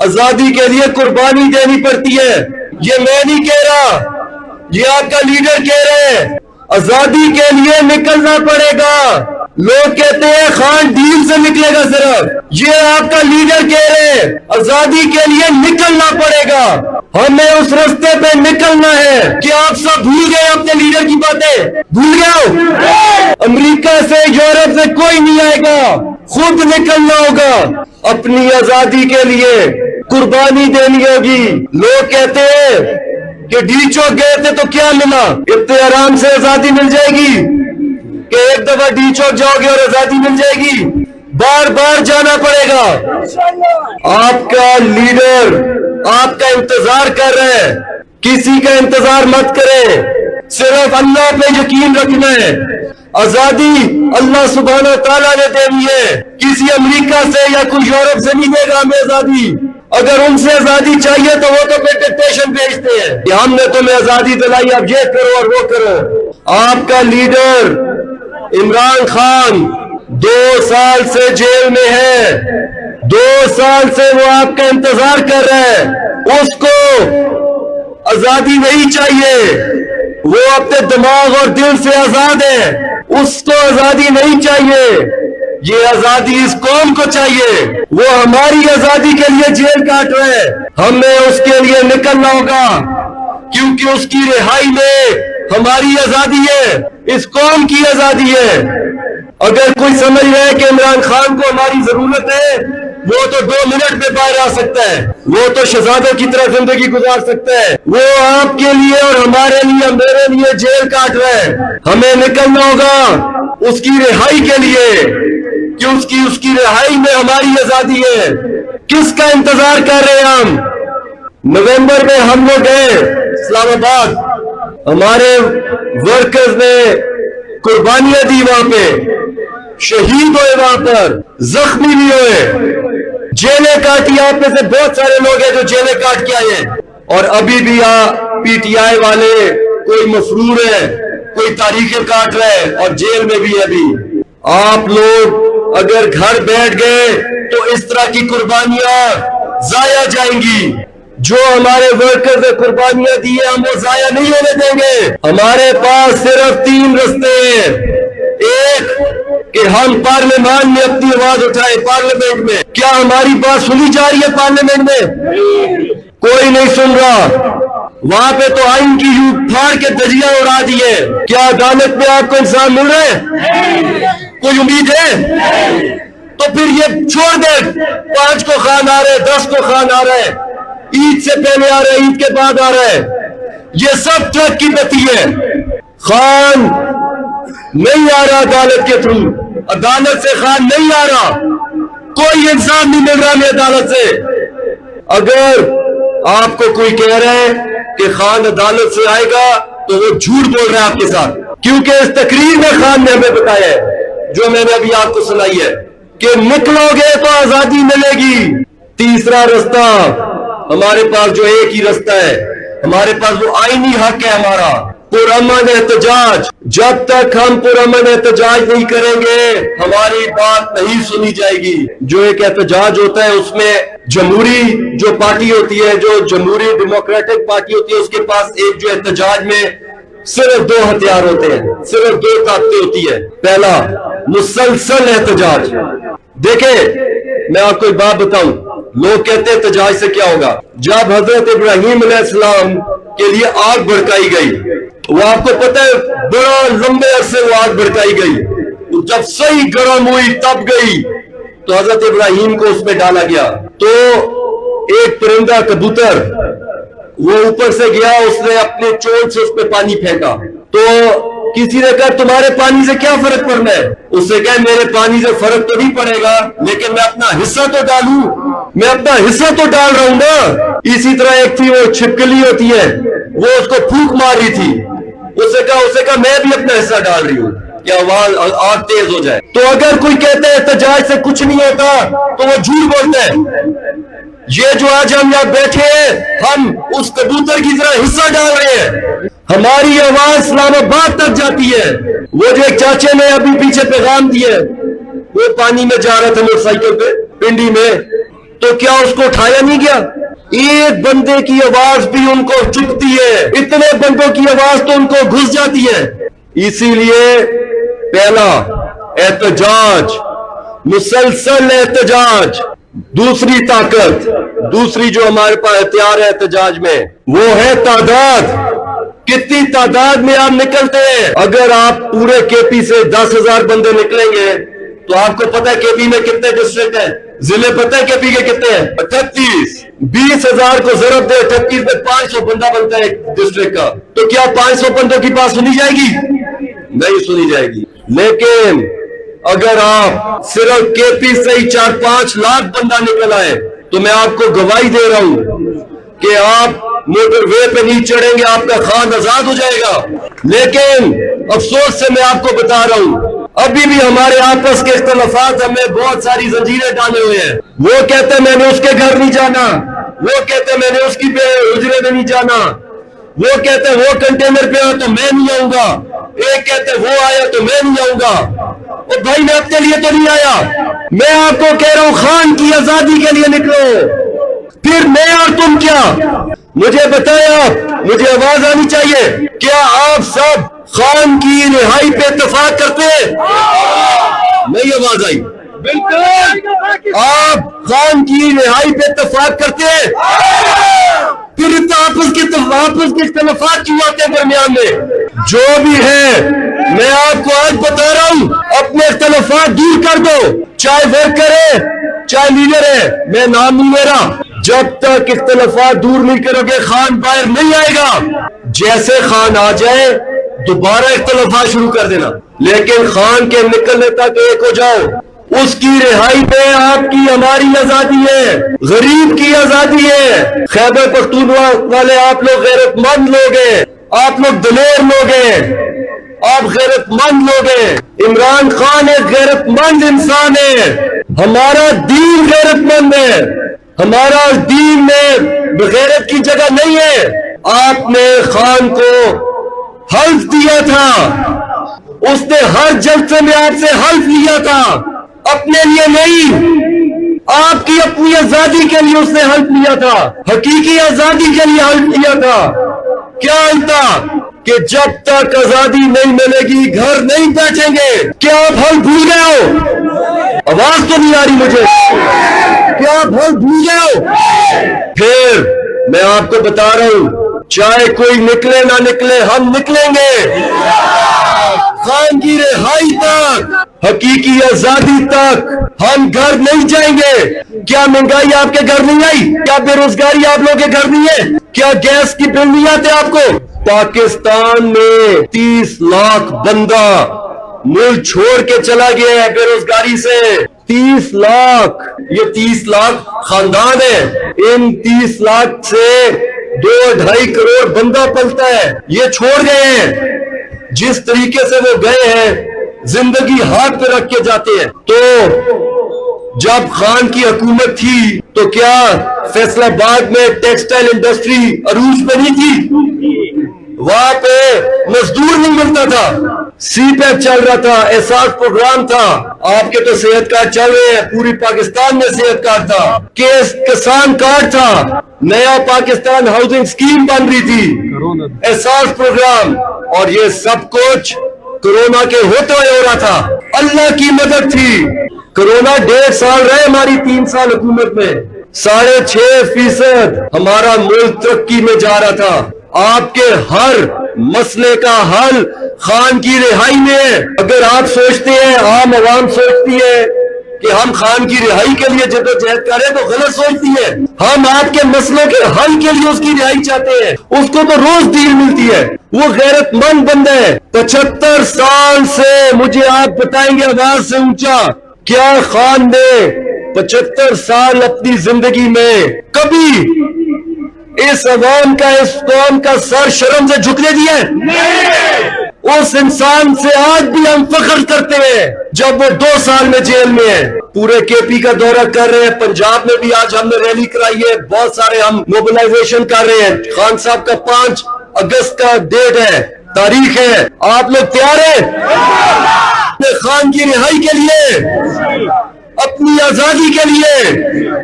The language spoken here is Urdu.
آزادی کے لیے قربانی دینی پڑتی ہے. یہ میں نہیں کہہ رہا, یہ آپ کا لیڈر کہہ رہے ہیں. آزادی کے لیے نکلنا پڑے گا. لوگ کہتے ہیں خان ڈیل سے نکلے گا صرف, یہ آپ کا لیڈر کہہ رہے ہیں آزادی کے لیے نکلنا پڑے گا. ہمیں اس رستے پہ نکلنا ہے. کہ آپ سب بھول گئے اپنے لیڈر کی باتیں؟ بھول گئے ہو؟ امریکہ سے یورپ سے کوئی نہیں آئے گا, خود نکلنا ہوگا. اپنی آزادی کے لیے قربانی دینی ہوگی. لوگ کہتے ہیں کہ ڈی چوک گئے تھے تو کیا ملا, اتنے آرام سے آزادی مل جائے گی کہ ایک دفعہ ڈی چوک جاؤ گے اور آزادی مل جائے گی؟ بار بار جانا پڑے گا. آپ کا لیڈر آپ کا انتظار کر رہے ہیں, کسی کا انتظار مت کرے, صرف اللہ پہ یقین رکھنا ہے. آزادی اللہ سبحانہ تعالیٰ نے دینی ہے, کسی امریکہ سے یا کوئی یورپ سے نہیں دے گا ہمیں آزادی. اگر ان سے آزادی چاہیے تو وہ تو پھر ڈکٹیشن بھیجتے ہیں کہ ہم نے تمہیں آزادی دلائی, اب یہ کرو اور وہ کرو. آپ کا لیڈر عمران خان 2 سال سے جیل میں ہے, 2 سال سے وہ آپ کا انتظار کر رہا ہے. اس کو آزادی نہیں چاہیے, وہ اپنے دماغ اور دل سے آزاد ہے, اس کو آزادی نہیں چاہیے. یہ آزادی اس قوم کو چاہیے. وہ ہماری آزادی کے لیے جیل کاٹ رہے ہیں, ہمیں اس کے لیے نکلنا ہوگا, کیونکہ اس کی رہائی میں ہماری آزادی ہے, اس قوم کی آزادی ہے. اگر کوئی سمجھ رہے ہے کہ عمران خان کو ہماری ضرورت ہے, وہ تو 2 منٹ میں باہر آ سکتا ہے, وہ تو شہزادوں کی طرح زندگی گزار سکتا ہے. وہ آپ کے لیے اور ہمارے لیے, میرے لیے جیل کاٹ رہا ہے. ہمیں نکلنا ہوگا اس کی رہائی کے لیے, کہ اس کی رہائی میں ہماری آزادی ہے. کس کا انتظار کر رہے ہیں ہم؟ نومبر میں ہم لوگ گئے اسلام آباد, ہمارے ورکرز نے قربانیاں دی, وہاں پہ شہید ہوئے, وہاں پر زخمی بھی ہوئے, جیلیں کاٹی. آپ میں سے بہت سارے لوگ ہیں جو جیلیں کاٹ کے آئے ہیں, اور ابھی بھی پی ٹی آئی والے کوئی مفرور ہے, کوئی تاریخیں کاٹ رہے ہیں اور جیل میں بھی ہے. ابھی آپ لوگ اگر گھر بیٹھ گئے تو اس طرح کی قربانیاں ضائع جائیں گی. جو ہمارے ورکر نے قربانیاں دی ہیں ہم وہ ضائع نہیں ہونے دیں گے. ہمارے پاس صرف 3 رستے ہیں. ایک کہ ہم پارلیمان میں اپنی آواز اٹھائیں. پارلیمنٹ میں کیا ہماری بات سنی جا رہی ہے؟ پارلیمنٹ میں کوئی نہیں سن رہا. وہاں پہ تو آئین کی یوں پھاڑ کے دھجیاں اڑا دیے. کیا عدالت میں آپ کو انصاف مل رہا ہے؟ کوئی امید ہے؟ تو پھر یہ چھوڑ دے. 5 کو خان آ رہے, 10 کو خان آ رہے, عید سے پہلے آ رہے, عید کے بعد آ رہے, یہ سب ٹرک کی بتی ہے. خان نہیں آ رہا عدالت کے تھرو, عدالت سے خان نہیں آ رہا, کوئی انصاف نہیں مل رہا ہمیں عدالت سے. اگر آپ کو کوئی کہہ رہا ہے کہ خان عدالت سے آئے گا تو وہ جھوٹ بول رہا ہے آپ کے ساتھ, کیونکہ اس تقریر میں خان نے ہمیں بتایا ہے, جو میں نے ابھی آپ کو سنائی ہے, کہ نکلو گے تو آزادی ملے گی. تیسرا رستہ ہمارے پاس جو ایک ہی رستہ ہے, ہمارے پاس وہ آئینی حق ہے ہمارا, پرامن احتجاج. جب تک ہم پرامن احتجاج نہیں کریں گے ہماری بات نہیں سنی جائے گی. جو ایک احتجاج ہوتا ہے اس میں جمہوری جو پارٹی ہوتی ہے, جو جمہوری ڈیموکریٹک پارٹی ہوتی ہے, اس کے پاس ایک جو احتجاج میں صرف 2 ہتھیار ہوتے ہیں, صرف 2 طاقتیں ہوتی ہے. پہلا مسلسل احتجاج. دیکھیں میں آپ کو ایک بات بتاؤں, لوگ کہتے ہیں احتجاج سے کیا ہوگا. جب حضرت ابراہیم علیہ السلام کے لیے آگ بھڑکائی گئی, وہ آپ کو پتہ ہے بڑا لمبے عرصے وہ آگ بھڑکائی گئی, جب صحیح گرم ہوئی تب گئی تو حضرت ابراہیم کو اس میں ڈالا گیا. تو ایک پرندہ کبوتر وہ اوپر سے گیا, اس نے اپنے چونچ سے اس پہ پانی پھینکا, تو کسی نے کہا تمہارے پانی سے کیا فرق پڑنا ہے؟ اس سے کہا میرے پانی سے فرق تو نہیں پڑے گا, لیکن میں اپنا حصہ تو ڈالوں, میں اپنا حصہ تو ڈال رہا ہوں نا. اسی طرح ایک تھی وہ چھپکلی ہوتی ہے, وہ اس کو پھونک مار رہی تھی, اس سے کہا میں بھی اپنا حصہ ڈال رہی ہوں کہ آگ تیز ہو جائے. تو اگر کوئی کہتا ہے احتجاج سے کچھ نہیں ہوتا تو وہ جھوٹ بولتا ہے. یہ جو آج ہم یہاں بیٹھے ہیں ہم اس کبوتر کی طرح حصہ ڈال رہے ہیں, ہماری آواز اسلام آباد تک جاتی ہے. وہ جو ایک چاچے نے ابھی پیچھے پیغام دیے, وہ پانی میں جا رہا تھا موٹر سائیکل پہ پنڈی میں, تو کیا اس کو اٹھایا نہیں گیا؟ ایک بندے کی آواز بھی ان کو چبھتی ہے، اتنے بندوں کی آواز تو ان کو گھس جاتی ہے۔ اسی لیے پہلا احتجاج، مسلسل احتجاج۔ دوسری طاقت، دوسری جو ہمارے پاس ہتھیار ہے احتجاج میں، وہ ہے تعداد۔ کتنی تعداد میں آپ نکلتے ہیں؟ اگر آپ پورے کے پی سے 10,000 بندے نکلیں گے تو آپ کو پتہ ہے کے پی میں کتنے ڈسٹرکٹ ہیں؟ ضلع پتہ ہے کے پی کے کتنے ہیں؟ 38۔ 20,000 کو ضرب دے 38 میں 500 بندہ بنتا ہے ایک ڈسٹرکٹ کا، تو کیا 500 بندوں کی بات سنی جائے گی؟ نہیں سنی جائے گی۔ لیکن اگر آپ صرف کے پی سے ہی 4-5 لاکھ بندہ نکل آئے تو میں آپ کو گواہی دے رہا ہوں کہ آپ موٹر وے پہ نہیں چڑھیں گے، آپ کا خان آزاد ہو جائے گا۔ لیکن افسوس سے میں آپ کو بتا رہا ہوں، ابھی بھی ہمارے آپس کے اختلافات ہمیں بہت ساری زنجیریں ڈالے ہوئے ہیں۔ وہ کہتے ہیں میں نے اس کے گھر نہیں جانا، وہ کہتے ہیں میں نے اس کی حجرے میں نہیں جانا، وہ کہتے ہیں وہ کنٹینر پہ آیا تو میں نہیں آؤں گا، ایک کہتے ہیں وہ آیا تو میں نہیں آؤں گا۔ اور بھائی میں اپنے لیے تو نہیں آیا، میں آپ کو کہہ رہا ہوں خان کی آزادی کے لیے نکلو۔ پھر میں اور تم کیا؟ مجھے بتائیں آپ، مجھے آواز آنی چاہیے، کیا آپ سب خان کی رہائی پہ اتفاق کرتے ہیں؟ نہیں آواز آئی؟ بالکل۔ آپ خان کی رہائی پہ اتفاق کرتے ہیں؟ پھر آپس کے اختلافات کیوں آتے ہیں درمیان میں؟ جو بھی ہے میں آپ کو آج بتا رہا ہوں، اپنے اختلافات دور کر دو، چاہے ورکر ہے چاہے لیڈر ہے، میں نام نہیں لے رہا۔ جب تک اختلافات دور نہیں کرو گے خان باہر نہیں آئے گا۔ جیسے خان آ جائے دوبارہ اختلافات شروع کر دینا، لیکن خان کے نکلنے تک ایک ہو جاؤ۔ اس کی رہائی پہ آپ کی ہماری آزادی ہے، غریب کی آزادی ہے۔ خیبر پختونخوا والے آپ لوگ غیرت مند لوگ ہیں، آپ لوگ دلیر لوگ ہیں، آپ غیرت مند لوگ ہیں۔ عمران خان ایک غیرت مند انسان ہے، ہمارا دین غیرت مند ہے، ہمارا دین میں بغیرت کی جگہ نہیں ہے۔ آپ نے خان کو حلف دیا تھا، اس نے ہر جلسے میں آپ سے حلف لیا تھا، اپنے لیے نہیں، آپ کی اپنی آزادی کے لیے اس نے حلف لیا تھا، حقیقی آزادی کے لیے حلف لیا تھا۔ کیا حلف تھا؟ کہ جب تک آزادی نہیں ملے گی گھر نہیں بیٹھیں گے۔ کیا آپ حلف بھول گئے ہو؟ آواز تو نہیں آ رہی مجھے، کیا آپ حلف بھول گئے ہو؟ پھر میں آپ کو بتا رہا ہوں، چاہے کوئی نکلے نہ نکلے ہم نکلیں گے، خان کی رہائی تک، حقیقی آزادی تک ہم گھر نہیں جائیں گے۔ کیا مہنگائی آپ کے گھر نہیں آئی؟ کیا بے روزگاری آپ لوگوں کے گھر نہیں ہے؟ کیا گیس کی بل نہیں آتے آپ کو؟ پاکستان میں 30 لاکھ بندہ ملک چھوڑ کے چلا گیا ہے بے روزگاری سے۔ 30 لاکھ، یہ 30 لاکھ خاندان ہے، ان 30 لاکھ سے 2-2.5 کروڑ بندہ پلتا ہے، یہ چھوڑ گئے ہیں۔ جس طریقے سے وہ گئے ہیں زندگی ہاتھ پہ رکھ کے جاتے ہیں۔ تو جب خان کی حکومت تھی تو کیا فیصل آباد میں ٹیکسٹائل انڈسٹری عروج پہ نہیں تھی؟ وہاں پہ مزدور نہیں ملتا تھا، سی پیک چل رہا تھا، احساس پروگرام تھا، آپ کے تو صحت کارڈ چل رہے ہیں، پوری پاکستان میں صحت کارڈ تھا، کسان کارڈ تھا، نیا پاکستان ہاؤسنگ سکیم بن رہی تھی، احساس پروگرام، اور یہ سب کچھ کرونا کے ہوتے ہوئے ہو رہا تھا۔ اللہ کی مدد تھی۔ کرونا 1.5 سال رہے ہماری 3 سال حکومت میں، 6.5% ہمارا ملک ترقی میں جا رہا تھا۔ آپ کے ہر مسئلے کا حل خان کی رہائی میں ہے۔ اگر آپ سوچتے ہیں، عام عوام سوچتی ہے کہ ہم خان کی رہائی کے لیے جدوجہد کریں تو غلط سوچتی ہے۔ ہم آپ کے مسئلوں کے حل کے لیے اس کی رہائی چاہتے ہیں، اس کو تو روز ڈیل ملتی ہے، وہ غیرت مند بندہ ہے۔ 75 سال سے مجھے آپ بتائیں گے آواز سے اونچا، کیا خان نے 75 سال اپنی زندگی میں کبھی اس عوام کا، اس قوم کا سر شرم سے جھکنے دیا ہے؟ اس انسان سے آج بھی ہم فخر کرتے ہیں جب وہ 2 سال میں جیل میں ہے۔ پورے کے پی کا دورہ کر رہے ہیں، پنجاب میں بھی آج ہم نے ریلی کرائی ہے، بہت سارے ہم موبلائزیشن کر رہے ہیں۔ خان صاحب کا 5 اگست کا ڈیٹ ہے، تاریخ ہے، آپ لوگ تیار ہیں خان کی رہائی کے لیے، اپنی آزادی کے لیے؟